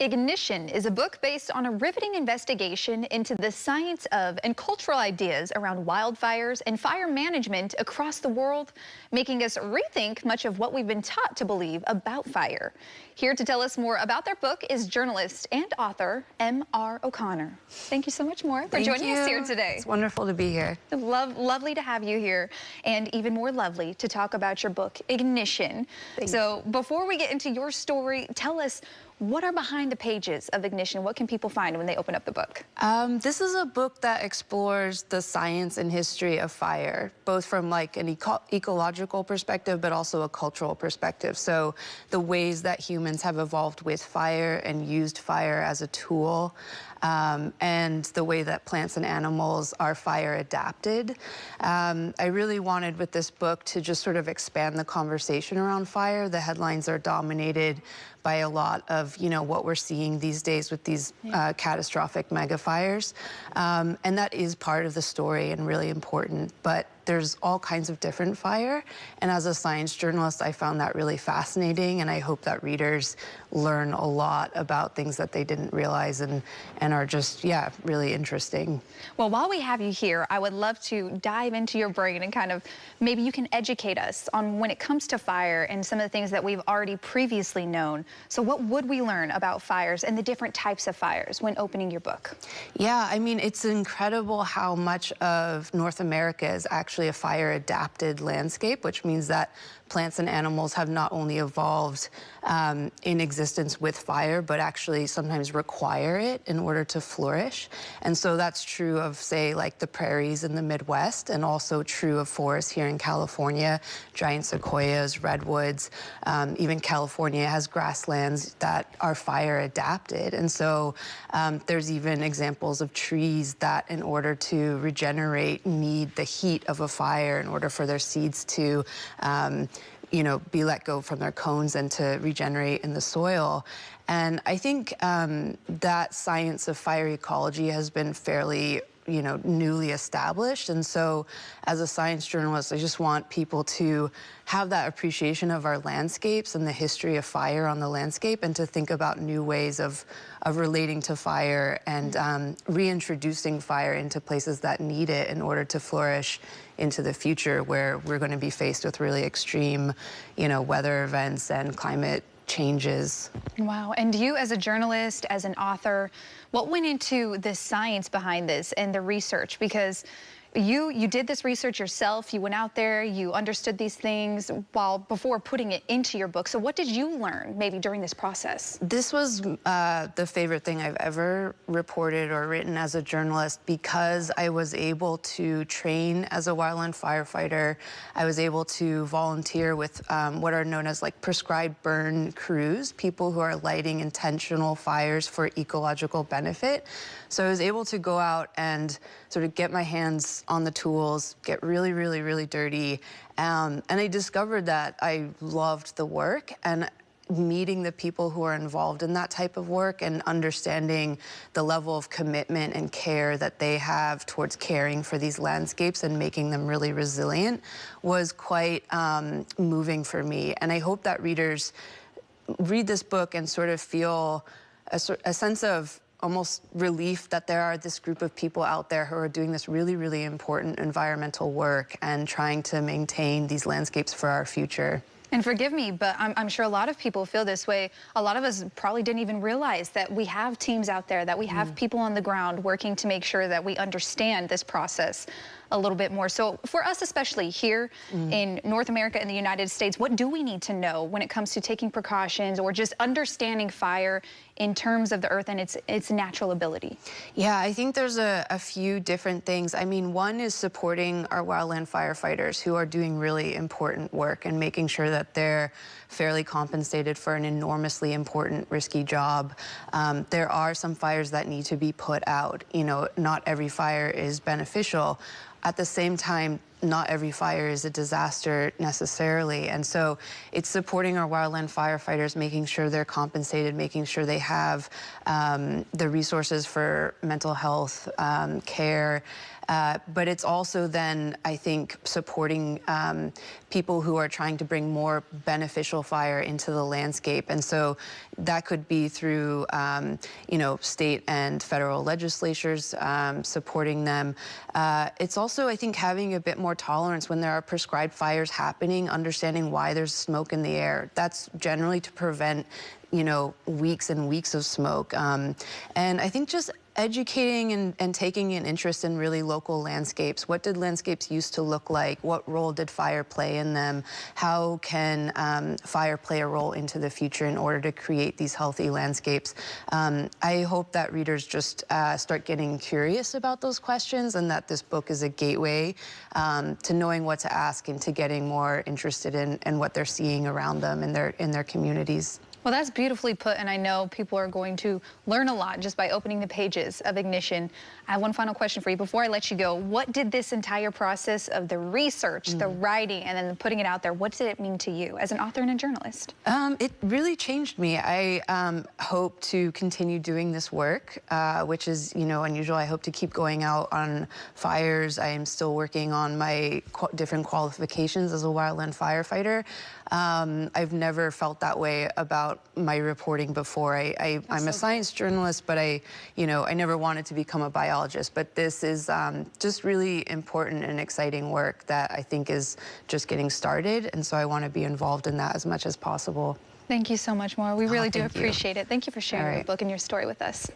Ignition is a book based on a riveting investigation into the science of and cultural ideas around wildfires and fire management across the world, making us rethink much of what we've been taught to believe about fire. Here to tell us more about their book is journalist and author M.R. O'Connor. Thank you so much, Maura, for joining us here today. It's wonderful to be here. Lovely to have you here, and even more lovely to talk about your book, Ignition. So before we get into your story, tell us, what are behind the pages of Ignition? What can people find when they open up the book? This is a book that explores the science and history of fire, both from like an ecological perspective, but also a cultural perspective. So the ways that humans have evolved with fire and used fire as a tool, and the way that plants and animals are fire adapted. I really wanted with this book to just sort of expand the conversation around fire. The headlines are dominated by a lot of, what we're seeing these days with these catastrophic mega fires. And that is part of the story and really important, but there's all kinds of different fire. And as a science journalist, I found that really fascinating, and I hope that readers learn a lot about things that they didn't realize and are just, really interesting. Well, while we have you here, I would love to dive into your brain and kind of, maybe you can educate us on when it comes to fire and some of the things that we've already previously known. So what would we learn about fires and the different types of fires when opening your book? Yeah, I mean, it's incredible how much of North America is actually a fire-adapted landscape, which means that plants and animals have not only evolved in existence with fire, but actually sometimes require it in order to flourish. And so that's true of, say, like the prairies in the Midwest, and also true of forests here in California, giant sequoias, redwoods. Even California has grasslands that are fire adapted. And so there's even examples of trees that, in order to regenerate, need the heat of a fire in order for their seeds to be let go from their cones and to regenerate in the soil. And I think that science of fire ecology has been fairly newly established. And so as a science journalist, I just want people to have that appreciation of our landscapes and the history of fire on the landscape, and to think about new ways of relating to fire and reintroducing fire into places that need it in order to flourish into the future, where we're going to be faced with really extreme, weather events and climate changes. Wow. And you, as a journalist, as an author, what went into the science behind this and the research? Because you did this research yourself. You went out there, you understood these things before putting it into your book. So what did you learn maybe during this process? This was the favorite thing I've ever reported or written as a journalist, because I was able to train as a wildland firefighter. I was able to volunteer with what are known as like prescribed burn crews, people who are lighting intentional fires for ecological benefit. So I was able to go out and sort of get my hands on the tools, get really, really, really dirty. And I discovered that I loved the work, and meeting the people who are involved in that type of work and understanding the level of commitment and care that they have towards caring for these landscapes and making them really resilient was quite moving for me. And I hope that readers read this book and sort of feel a sense of almost relief that there are this group of people out there who are doing this really, really important environmental work and trying to maintain these landscapes for our future. And forgive me, but I'm sure a lot of people feel this way. A lot of us probably didn't even realize that we have teams out there, that we have people on the ground working to make sure that we understand this process a little bit more. So for us, especially here in North America and the United States, what do we need to know when it comes to taking precautions or just understanding fire in terms of the earth and its natural ability? Yeah, I think there's a few different things. I mean, one is supporting our wildland firefighters who are doing really important work and making sure that they're fairly compensated for an enormously important, risky job. There are some fires that need to be put out. Not every fire is beneficial. At the same time, not every fire is a disaster necessarily. And so it's supporting our wildland firefighters, making sure they're compensated, making sure they have the resources for mental health care. But it's also then, I think, supporting people who are trying to bring more beneficial fire into the landscape. And so that could be through, you know, state and federal legislatures supporting them. It's also, I think, having a bit more tolerance when there are prescribed fires happening, understanding why there's smoke in the air. That's generally to prevent, you know, weeks and weeks of smoke. And I think just educating and taking an interest in really local landscapes. What did landscapes used to look like? What role did fire play in them? How can fire play a role into the future in order to create these healthy landscapes? I hope that readers just start getting curious about those questions, and that this book is a gateway to knowing what to ask and to getting more interested in what they're seeing around them in their communities. Well, that's beautifully put, and I know people are going to learn a lot just by opening the pages of Ignition. I have one final question for you before I let you go. What did this entire process of the research, the writing, and then putting it out there, what did it mean to you as an author and a journalist? It really changed me. I hope to continue doing this work, which is, you know, unusual. I hope to keep going out on fires. I am still working on my different qualifications as a wildland firefighter. I've never felt that way about my reporting before. I'm a science journalist, but I never wanted to become a biologist. But this is just really important and exciting work that I think is just getting started, and so I want to be involved in that as much as possible. Thank you so much, Maura. We really do appreciate it. Thank you for sharing your book and your story with us.